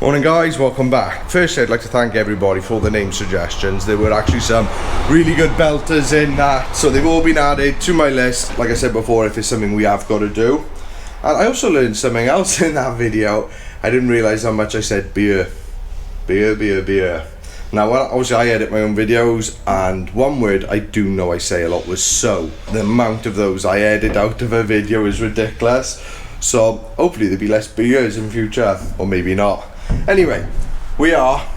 Morning guys, welcome back. First I'd like to thank everybody for the name suggestions. There were actually some really good belters in that, so they've all been added to my list. Like I said before, if it's something we have got to do. And I also learned something else in that video. I didn't realise how much I said beer. Beer. Now obviously I edit my own videos, and one word I do know I say a lot was so. The amount of those I edit out of a video is ridiculous. So hopefully there'll be less beers in future, or maybe not. Anyway, we are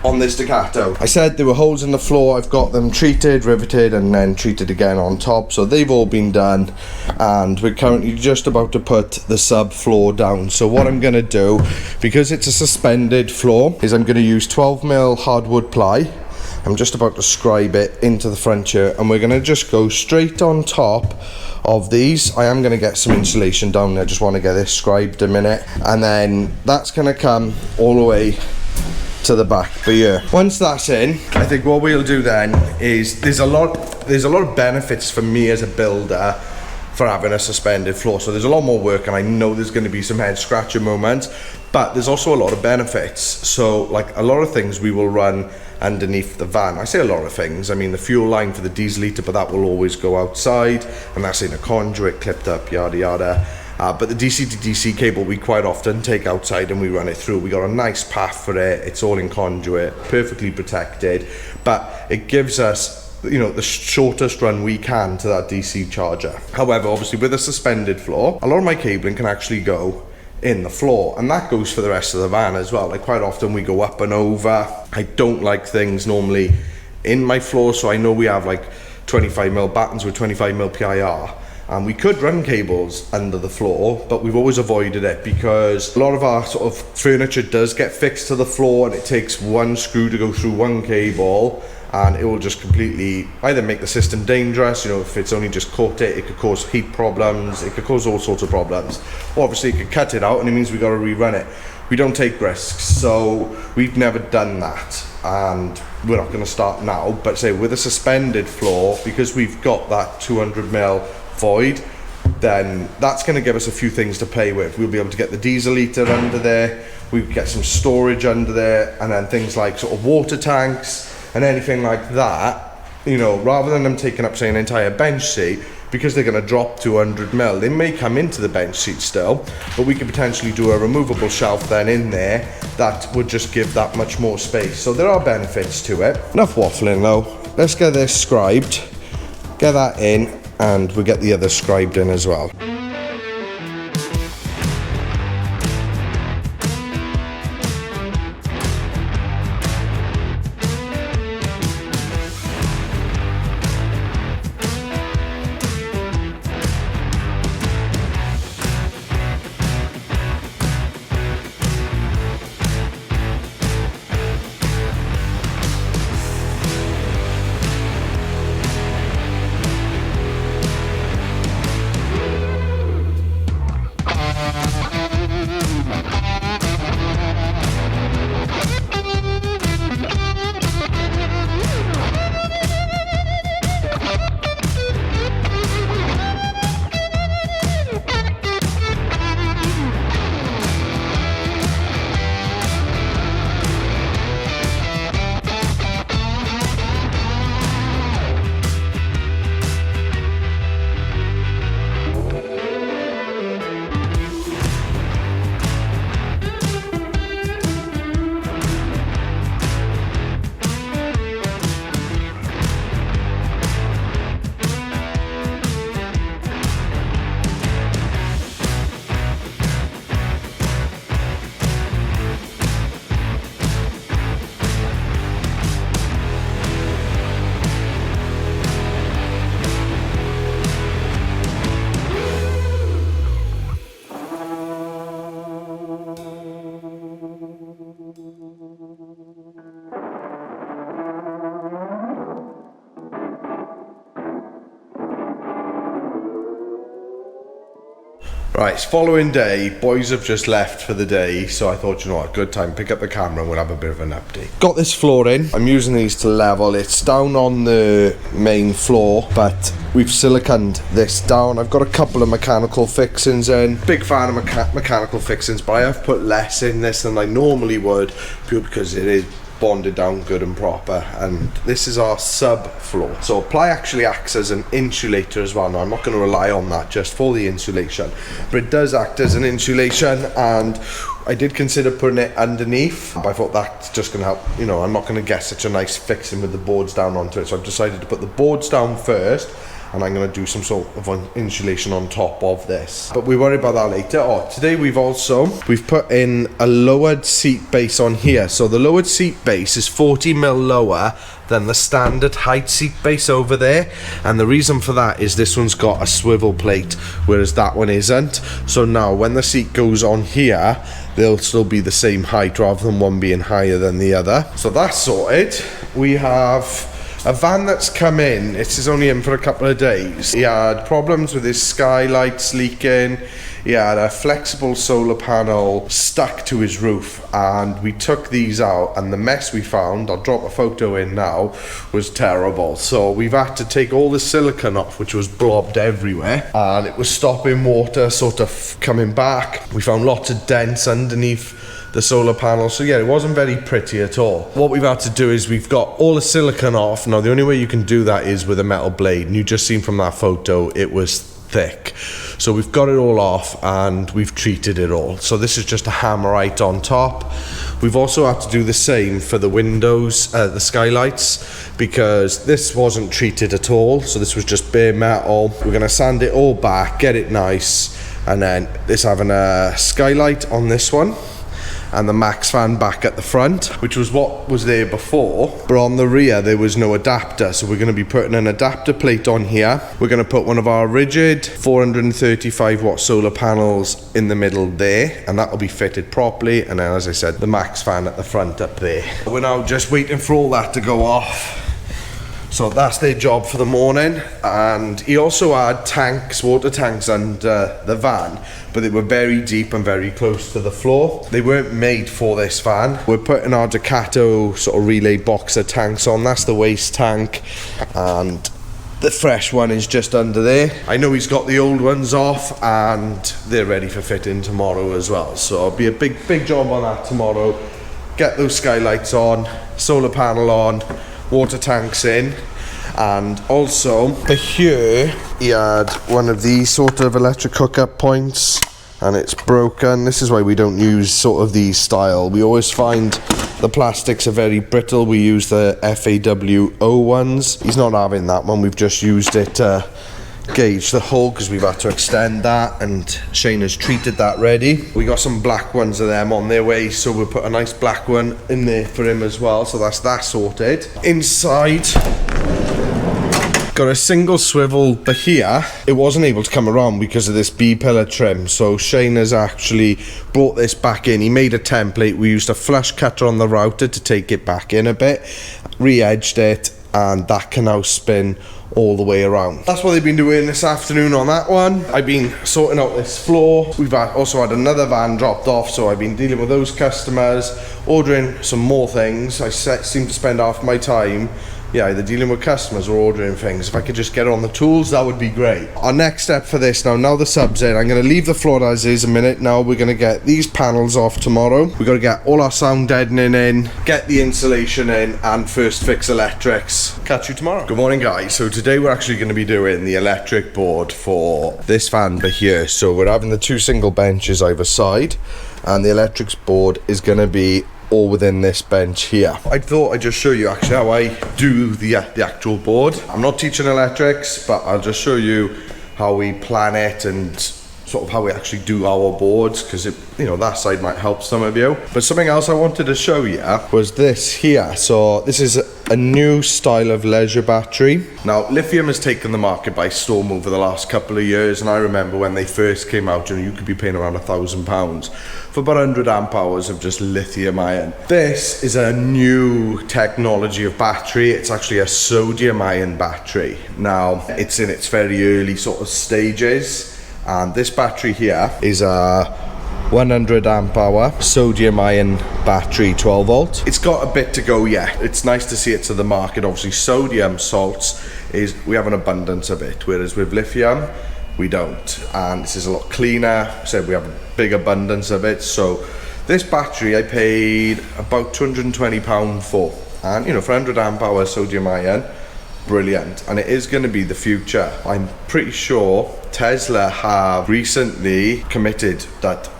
on this Ducato. I said there were holes in the floor. I've got them treated, riveted, and then treated again on top. So they've all been done, and we're currently just about to put the subfloor down. So what I'm going to do, because it's a suspended floor, is I'm going to use 12mm hardwood ply. I'm just about to scribe it into the front here, and we're going to just go straight on top of these. I am going to get some insulation down there. I just want to get this scribed a minute, and then that's going to come all the way to the back. But yeah, once that's in, I think what we'll do then is there's a lot of benefits for me as a builder for having a suspended floor. So there's a lot more work, and I know there's going to be some head scratching moments, but there's also a lot of benefits. So like a lot of things we will run underneath the van. I say a lot of things. I mean, the fuel line for the diesel heater, but that will always go outside, and that's in a conduit clipped up, yada yada. But the DC to DC cable we quite often take outside and we run it through. We got a nice path for it. It's all in conduit, perfectly protected, but it gives us, you know, the shortest run we can to that DC charger. However, obviously with a suspended floor, a lot of my cabling can actually go in the floor, and that goes for the rest of the van as well. Like quite often we go up and over. I don't like things normally in my floor, so I know we have like 25mm battens with 25mm PIR, and we could run cables under the floor, but we've always avoided it because a lot of our sort of furniture does get fixed to the floor, and it takes one screw to go through one cable, and it will just completely either make the system dangerous, you know, if it's only just caught it could cause heat problems, it could cause all sorts of problems. Or obviously it could cut it out, and it means we got to rerun it. We don't take risks, so we've never done that, and we're not going to start now. But say with a suspended floor, because we've got that 200mm void, then that's going to give us a few things to play with. We'll be able to get the diesel heater under there, we get some storage under there, and then things like sort of water tanks and anything like that, you know, rather than them taking up, say, an entire bench seat, because they're going to drop 200mm, they may come into the bench seat still, but we could potentially do a removable shelf then in there that would just give that much more space. So there are benefits to it. Enough waffling though, let's get this scribed, get that in, and we'll get the other scribed in as well. Right, it's following day, boys have just left for the day, so I thought, you know what, good time, pick up the camera and we'll have a bit of an update. Got this floor in, I'm using these to level, it's down on the main floor, but we've siliconed this down. I've got a couple of mechanical fixings in, big fan of mechanical fixings, but I have put less in this than I normally would, purely because it is bonded down good and proper. And this is our subfloor, so ply actually acts as an insulator as well. Now I'm not going to rely on that just for the insulation, but it does act as an insulation, and I did consider putting it underneath, but I thought that's just going to help. You know, I'm not going to get such a nice fixing with the boards down onto it, so I've decided to put the boards down first, and I'm going to do some sort of insulation on top of this, but we worry about that later. Today we've put in a lowered seat base on here. So the lowered seat base is 40mm lower than the standard height seat base over there, and the reason for that is this one's got a swivel plate, whereas that one isn't. So now when the seat goes on here, they'll still be the same height rather than one being higher than the other. So that's sorted. We have a van that's come in. It's only in for a couple of days. He had problems with his skylights leaking. He had a flexible solar panel stuck to his roof, and we took these out, and the mess we found, I'll drop a photo in now, was terrible. So we've had to take all the silicone off, which was blobbed everywhere, and it was stopping water sort of coming back. We found lots of dents underneath the solar panel, so yeah, it wasn't very pretty at all. What we've had to do is we've got all the silicone off. Now the only way you can do that is with a metal blade, and you just seen from that photo it was thick. So we've got it all off and we've treated it all. So this is just a hammerite on top. We've also had to do the same for the windows, the skylights, because this wasn't treated at all. So this was just bare metal. We're gonna sand it all back, get it nice, and then this having a skylight on this one, and the max fan back at the front, which was what was there before, but on the rear there was no adapter, so we're going to be putting an adapter plate on here. We're going to put one of our rigid 435 watt solar panels in the middle there, and that will be fitted properly, and then as I said, the max fan at the front up there. We're now just waiting for all that to go off. So that's their job for the morning. And he also had tanks, water tanks under the van, but they were very deep and very close to the floor. They weren't made for this van. We're putting our Ducato sort of relay boxer tanks on. That's the waste tank, and the fresh one is just under there. I know he's got the old ones off, and they're ready for fitting tomorrow as well. So it'll be a big job on that tomorrow. Get those skylights on, solar panel on, water tanks in, and also for here he had one of these sort of electric hookup points, and it's broken. This is why we don't use sort of these style. We always find the plastics are very brittle. We use the FAWO ones. He's not having that one. We've just used it to gauge the hole because we've had to extend that, and Shane has treated that ready. We got some black ones of them on their way, so we'll put a nice black one in there for him as well. So that's that sorted. Inside got a single swivel, but here it wasn't able to come around because of this B-pillar trim, so Shane has actually brought this back in. He made a template. We used a flush cutter on the router to take it back in a bit, re-edged it, and that can now spin all the way around. That's what they've been doing this afternoon on that one. I've been sorting out this floor. We've also had another van dropped off, so I've been dealing with those customers, ordering some more things. I seem to spend half my time either dealing with customers or ordering things. If I could just get on the tools, that would be great. Our next step for this now the sub's in, I'm going to leave the floor as is a minute. Now we're going to get these panels off tomorrow. We've got to get all our sound deadening in, get the insulation in, and first fix electrics. Catch you tomorrow. Good morning, guys. So today we're actually going to be doing the electric board for this fan here. So we're having the two single benches either side, and the electrics board is going to be all within this bench here. I thought I'd just show you actually how I do the actual board. I'm not teaching electrics, but I'll just show you how we plan it and sort of how we actually do our boards, because that side might help some of you. But something else I wanted to show you was this here. So this is a new style of leisure battery. Now lithium has taken the market by storm over the last couple of years, and I remember when they first came out, you could be paying around £1,000 for about 100 amp hours of just lithium ion. This is a new technology of battery. It's actually a sodium ion battery. Now it's in its very early sort of stages, And this battery here is a 100 amp hour sodium ion battery, 12 volt. It's got a bit to go yet. It's nice to see it to the market. Obviously sodium salts we have an abundance of it, whereas with lithium we don't, and this is a lot cleaner. So we have a big abundance of it. So this battery I paid about £220 for, and you know, for 100 amp hour sodium ion, brilliant. And it is going to be the future. I'm pretty sure Tesla have recently committed that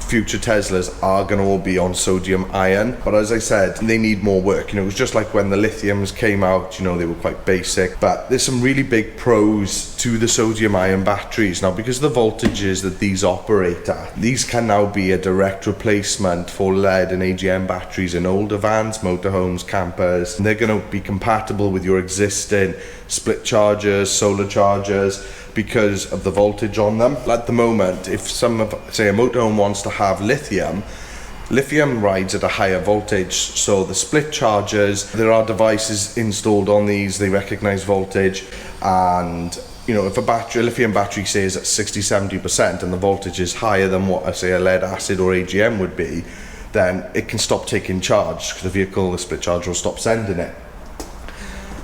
future Teslas are going to all be on sodium ion, but as I said, they need more work. You know, it was just like when the lithiums came out, you know, they were quite basic, but there's some really big pros to the sodium ion batteries now, because of the voltages that these operate at. These can now be a direct replacement for lead and AGM batteries in older vans, motorhomes, campers, and they're going to be compatible with your existing split chargers, solar chargers, because of the voltage on them. At the moment, if say a motorhome wants to have lithium rides at a higher voltage, so the split chargers, there are devices installed on these, they recognize voltage, and you know, if a lithium battery says at 60-70% and the voltage is higher than what say a lead acid or AGM would be, then it can stop taking charge. The split charger will stop sending it.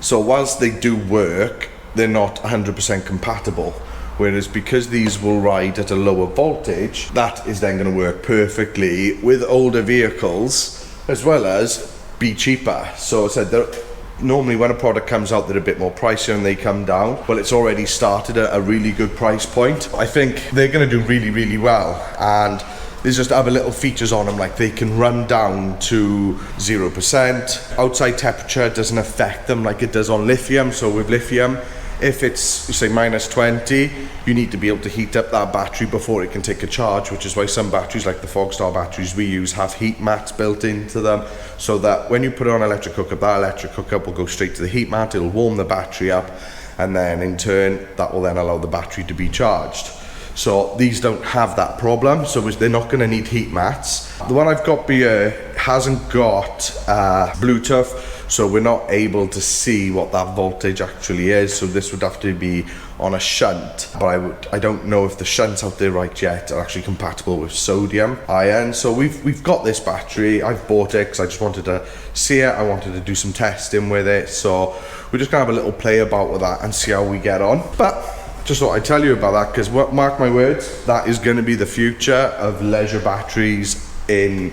So whilst they do work, they're not 100% compatible, whereas because these will ride at a lower voltage, that is then going to work perfectly with older vehicles, as well as be cheaper. So I said, normally when a product comes out, they're a bit more pricier and they come down. Well, it's already started at a really good price point. I think they're going to do really, really well, and there's just other little features on them, like they can run down to 0%. Outside temperature doesn't affect them like it does on lithium. So with lithium, if it's, say, -20, you need to be able to heat up that battery before it can take a charge, which is why some batteries, like the Fogstar batteries we use, have heat mats built into them, so that when you put it on electric hookup, that electric hookup will go straight to the heat mat, it'll warm the battery up, and then in turn, that will then allow the battery to be charged. So these don't have that problem, so they're not going to need heat mats. The one I've got here hasn't got Bluetooth, so we're not able to see what that voltage actually is, so this would have to be on a shunt, but I don't know if the shunts out there right yet are actually compatible with sodium ion. So we've got this battery. I've bought it because I just wanted to see it, I wanted to do some testing with it, so we're just gonna have a little play about with that and see how we get on. But just thought I'd tell you about that, because mark my words, that is going to be the future of leisure batteries in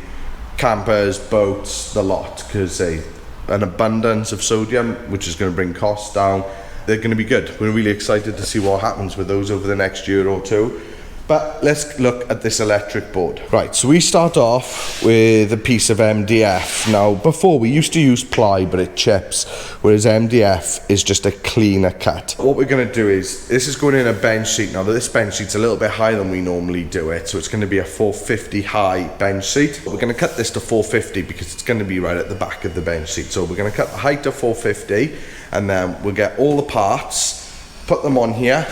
campers, boats, the lot, because an abundance of sodium, which is going to bring costs down. They're going to be good. We're really excited to see what happens with those over the next year or two. But let's look at this electric board. Right, so we start off with a piece of MDF. Now, before we used to use ply, but it chips, whereas MDF is just a cleaner cut. What we're going to do is, this is going in a bench seat. Now, this bench seat's a little bit higher than we normally do it, so it's going to be a 450 high bench seat. We're going to cut this to 450 because it's going to be right at the back of the bench seat. So we're going to cut the height to 450, and then we'll get all the parts, put them on here,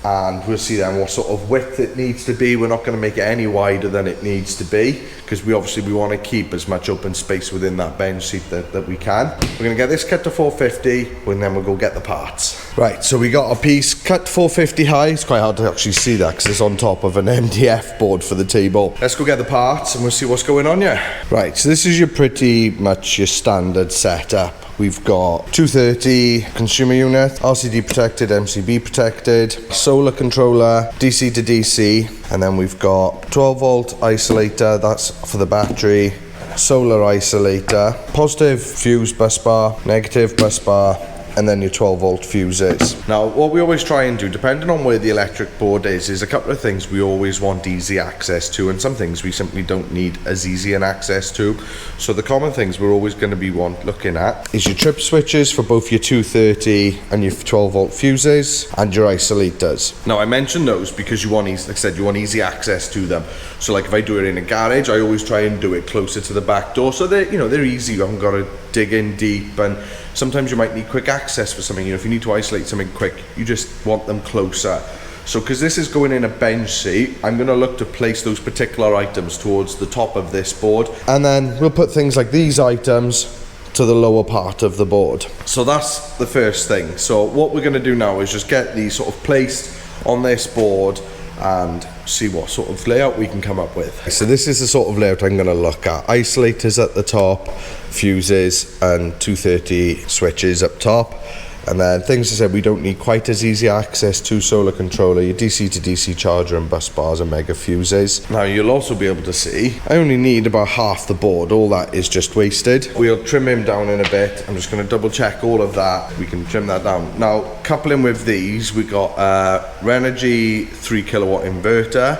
and we'll see then what sort of width it needs to be. We're not going to make it any wider than it needs to be, because we want to keep as much open space within that bench seat that we can. We're going to get this cut to 450, and then we'll go get the parts. Right, so we got a piece cut 450 high. It's quite hard to actually see that because it's on top of an MDF board for the table. Let's go get the parts and we'll see what's going on here. Right, so this is pretty much your standard setup. We've got 230 consumer unit, LCD protected, MCB protected, solar controller, DC to DC, and then we've got 12 volt isolator, that's for the battery, solar isolator, positive fuse bus bar, negative bus bar, and then your 12 volt fuses. Now, what we always try and do, depending on where the electric board is a couple of things we always want easy access to, and some things we simply don't need as easy an access to. So the common things we're always going to be looking at is your trip switches for both your 230 and your 12 volt fuses, and your isolators. Now, I mentioned those because you want easy, like I said, you want easy access to them. So like if I do it in a garage, I always try and do it closer to the back door, so they're easy. You haven't got to dig in deep, and sometimes you might need quick access for something. If you need to isolate something quick, you just want them closer. So because this is going in a bench seat, I'm going to look to place those particular items towards the top of this board, and then we'll put things like these items to the lower part of the board. So that's the first thing. So what we're going to do now is just get these sort of placed on this board, and see what sort of layout we can come up with. So this is the sort of layout I'm going to look at. Isolators at the top, fuses and 230 switches up top. And then things I said we don't need quite as easy access to: solar controller, your DC to DC charger and bus bars and mega fuses. Now you'll also be able to see I only need about half the board. All that is just wasted. We'll trim him down in a bit. I'm just going to double check all of that. We can trim that down. Now coupling with these, we got a Vanology 3 kilowatt inverter,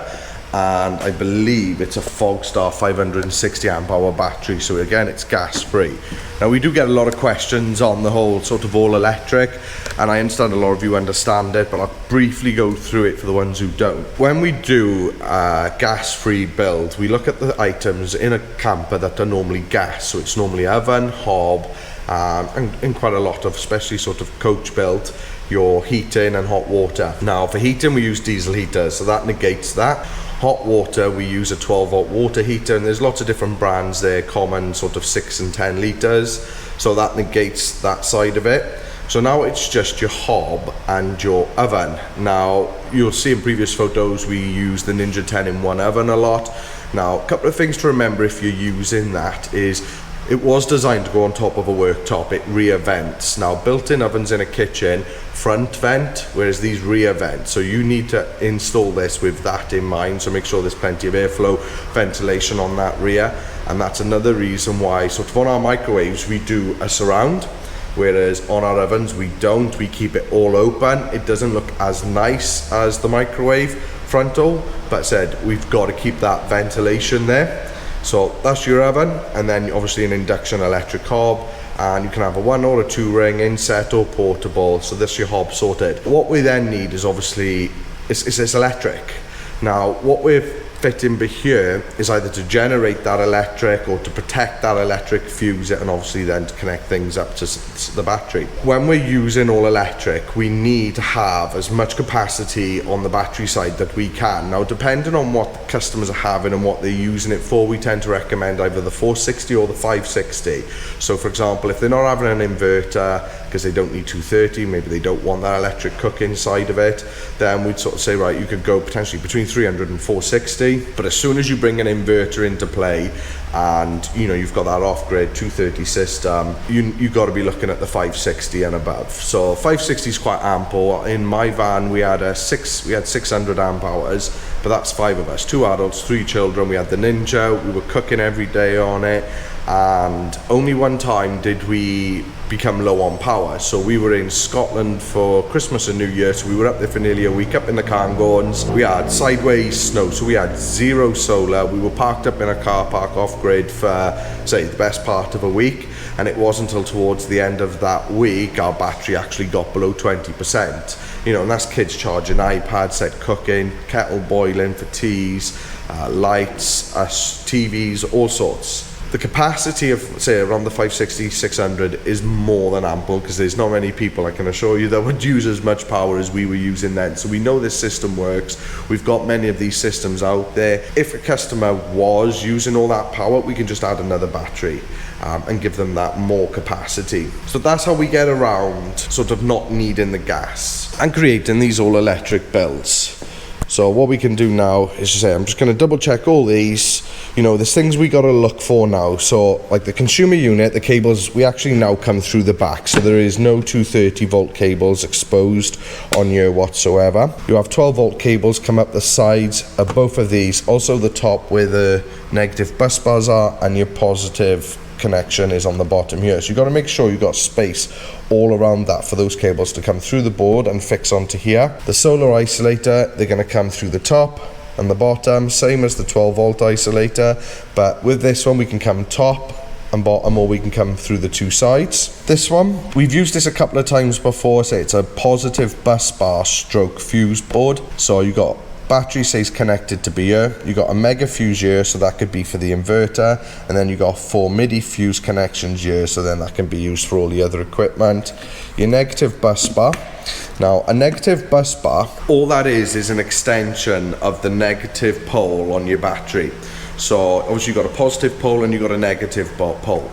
and I believe it's a Fogstar 560 amp hour battery, so again it's gas free. Now we do get a lot of questions on the whole sort of all electric, and I understand a lot of you understand it, but I'll briefly go through it for the ones who don't. When we do a gas free build, we look at the items in a camper that are normally gas, so it's normally oven, hob, and in quite a lot of, especially sort of coach built, your heating and hot water. Now for heating we use diesel heaters, so that negates that. Hot water, we use a 12 volt water heater, and there's lots of different brands there, common sort of 6 and 10 litres, so that negates that side of it. So now it's just your hob and your oven. Now you'll see in previous photos we use the Ninja 10-in-1 oven a lot. Now a couple of things to remember if you're using that is it was designed to go on top of a worktop. It rear vents. Now built-in ovens in a kitchen front vent, whereas these rear vent, so you need to install this with that in mind, so make sure there's plenty of airflow, ventilation on that rear. And that's another reason why sort of on our microwaves we do a surround, whereas on our ovens we don't. We keep it all open. It doesn't look as nice as the microwave frontal, but said we've got to keep that ventilation there. So that's your oven, and then obviously an induction electric hob, and you can have a 1 or a 2 ring inset or portable. So this is your hob sorted. What we then need is obviously it's electric. Now what we're fitting here is either to generate that electric or to protect that electric, fuse it, and obviously then to connect things up to the battery. When we're using all electric, we need to have as much capacity on the battery side that we can. Now depending on what the customers are having and what they're using it for, we tend to recommend either the 460 or the 560. So for example, if they're not having an inverter because they don't need 230, maybe they don't want that electric cooking side of it, then we'd sort of say, right, you could go potentially between 300 and 460. But as soon as you bring an inverter into play and you know you've got that off-grid 230 system, you've got to be looking at the 560 and above. So 560 is quite ample. In my van we had 600 amp hours, but that's 5 of us, 2 adults, 3 children. We had the Ninja, we were cooking every day on it, and only one time did we become low on power. So we were in Scotland for Christmas and New Year, so we were up there for nearly a week, up in the Cairngorms. We had sideways snow, so we had 0 solar. We were parked up in a car park off-grid for, say, the best part of a week, and it wasn't until towards the end of that week our battery actually got below 20%. You know, and that's kids charging iPads, set cooking, kettle boiling for teas, lights, TVs, all sorts. The capacity of, say, around the 560, 600 is more than ample, because there's not many people, I can assure you, that would use as much power as we were using then. So we know this system works. We've got many of these systems out there. If a customer was using all that power, we can just add another battery and give them that more capacity. So that's how we get around sort of not needing the gas and creating these all electric builds. So what we can do now is to say, I'm just going to double check all these. You know, there's things we got to look for now. So like the consumer unit, the cables, we actually now come through the back. So there is no 230 volt cables exposed on here whatsoever. You have 12 volt cables come up the sides of both of these. Also the top where the negative bus bars are, and your positive connection is on the bottom here. So you've got to make sure you've got space all around that for those cables to come through the board and fix onto here. The solar isolator, they're going to come through the top and the bottom, same as the 12 volt isolator, but with this one we can come top and bottom, or we can come through the 2 sides. This one, we've used this a couple of times before. So it's a positive bus bar stroke fuse board. So you got battery stays connected to here. You got a mega fuse here, so that could be for the inverter, and then you got 4 MIDI fuse connections here, so then that can be used for all the other equipment. Your negative bus bar. Now a negative bus bar, all that is an extension of the negative pole on your battery. So obviously you've got a positive pole and you've got a negative pole.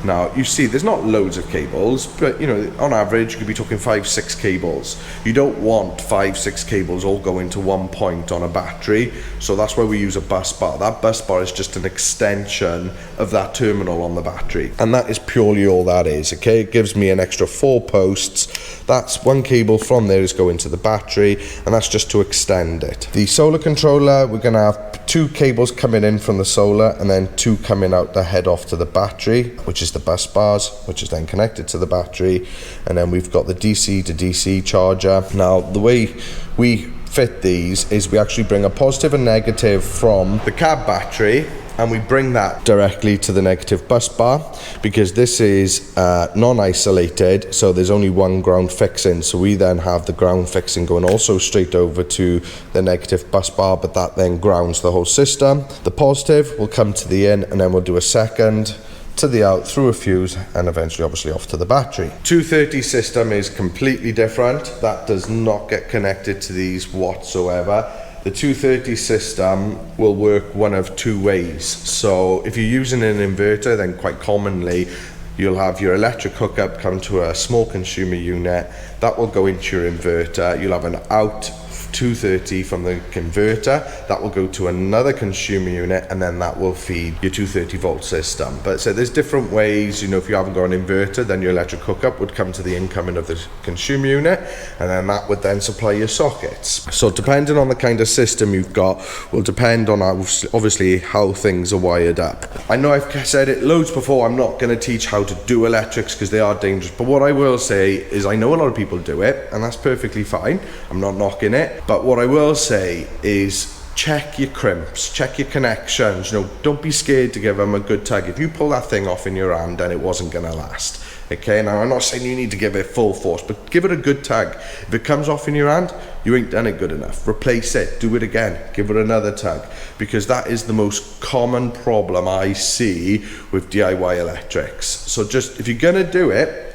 Now, you see, there's not loads of cables, but you know, on average, you could be talking 5-6 cables. You don't want 5-6 cables all going to one point on a battery, so that's why we use a bus bar. That bus bar is just an extension of that terminal on the battery, and that is purely all that is, okay? It gives me an extra 4 posts. That's one cable from there is going to the battery, and that's just to extend it. The solar controller, we're going to have 2 cables coming in from the solar, and then 2 coming out to head off to the battery, which is the bus bars, which is then connected to the battery. And then we've got the DC to DC charger. Now, the way we fit these is we actually bring a positive and negative from the cab battery, and we bring that directly to the negative bus bar, because this is non-isolated, so there's only one ground fixing. So we then have the ground fixing going also straight over to the negative bus bar, but that then grounds the whole system. The positive will come to the in, and then we'll do a second to the out through a fuse, and eventually obviously off to the battery. 230 system is completely different. That does not get connected to these whatsoever. The 230 system will work one of 2 ways. So if you're using an inverter, then quite commonly you'll have your electric hookup come to a small consumer unit. That will go into your inverter. You'll have an out 230 from the converter that will go to another consumer unit, and then that will feed your 230 volt system. But so there's different ways. You know, if you haven't got an inverter, then your electric hookup would come to the incoming of the consumer unit, and then that would then supply your sockets. So depending on the kind of system you've got will depend on obviously how things are wired up. I know I've said it loads before, I'm not going to teach how to do electrics because they are dangerous, but what I will say is I know a lot of people do it, and that's perfectly fine. I'm not knocking it. But what I will say is check your crimps, check your connections. You know, don't be scared to give them a good tug. If you pull that thing off in your hand, then it wasn't going to last. Okay, now I'm not saying you need to give it full force, but give it a good tug. If it comes off in your hand, you ain't done it good enough. Replace it, do it again, give it another tug, because that is the most common problem I see with DIY electrics. So just, if you're gonna do it,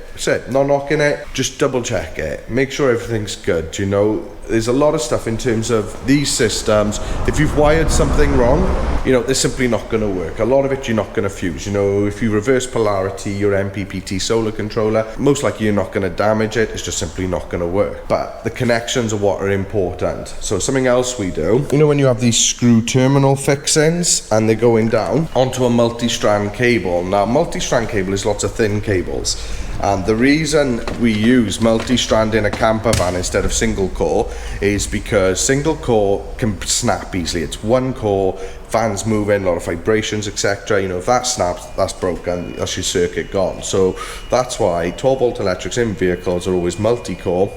not knocking it, just double check it, make sure everything's good. You know, there's a lot of stuff in terms of these systems. If you've wired something wrong, you know, they're simply not going to work. A lot of it you're not going to fuse. You know, if you reverse polarity your MPPT solar controller, most likely you're not going to damage it. It's just simply not going to work. But the connections are what are important. So something else we do, you know, when you have these screw terminal fixings and they're going down onto a multi-strand cable. Now, multi-strand cable is lots of thin cables. And the reason we use multi-strand in a camper van instead of single core is because single core can snap easily. It's one core, fans moving, a lot of vibrations, etc. You know, if that snaps, that's broken, that's your circuit gone. So that's why 12 volt electrics in vehicles are always multi-core,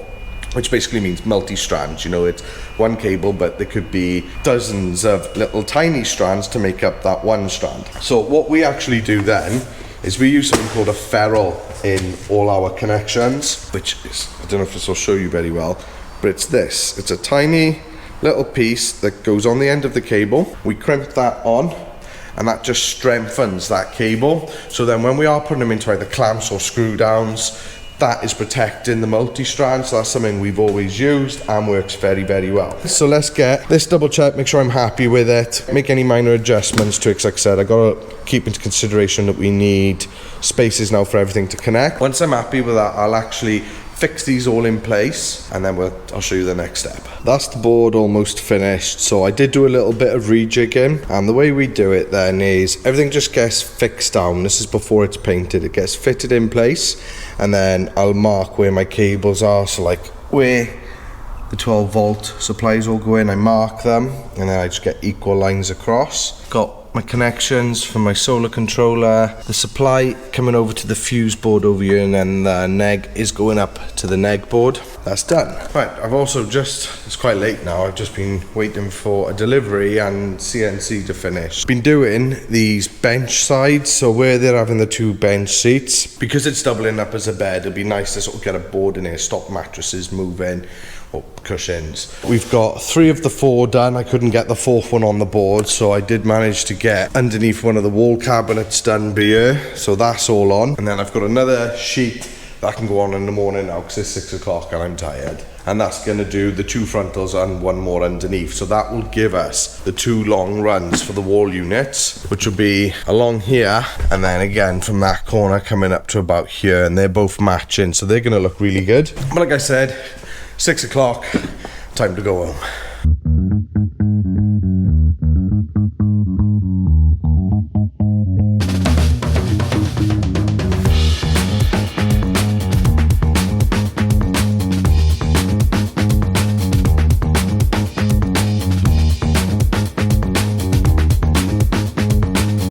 which basically means multi-strands. You know, it's one cable, but there could be dozens of little tiny strands to make up that one strand. So what we actually do then is we use something called a ferrule in all our connections, which is, I don't know if this will show you very well, but it's this. It's a tiny little piece that goes on the end of the cable. We crimp that on, and that just strengthens that cable. So then when we are putting them into either clamps or screw downs, that is protecting the multi-strand. So that's something we've always used and works very, very well. So let's get this double check, make sure I'm happy with it, make any minor adjustments to it, because like I said, I gotta keep into consideration that we need spaces now for everything to connect. Once I'm happy with that, I'll actually fix these all in place, and then I'll show you the next step. That's the board almost finished. So I did do a little bit of rejigging, and the way we do it then is everything just gets fixed down. This is before it's painted. It gets fitted in place, and then I'll mark where my cables are. So like where the 12 volt supplies all go in, I mark them, and then I just get equal lines across. Got my connections for my solar controller, the supply coming over to the fuse board over here, and then the neg is going up to the neg board. That's done. Right, I've also it's quite late now, I've just been waiting for a delivery and CNC to finish. Been doing these bench sides, so where they're having the 2 bench seats, because it's doubling up as a bed, it'd be nice to sort of get a board in here, stop mattresses moving, or cushions. We've got 3 of the 4 done. I couldn't get the 4th one on the board, so I did manage to get underneath one of the wall cabinets done here, so that's all on. And then I've got another sheet that can go on in the morning now because it's 6 o'clock and I'm tired. and that's going to do the 2 frontals and 1 more underneath. So that will give us the 2 long runs for the wall units, which will be along here, and then again from that corner coming up to about here, and they're both matching, so they're going to look really good. But like I said, 6 o'clock, time to go home.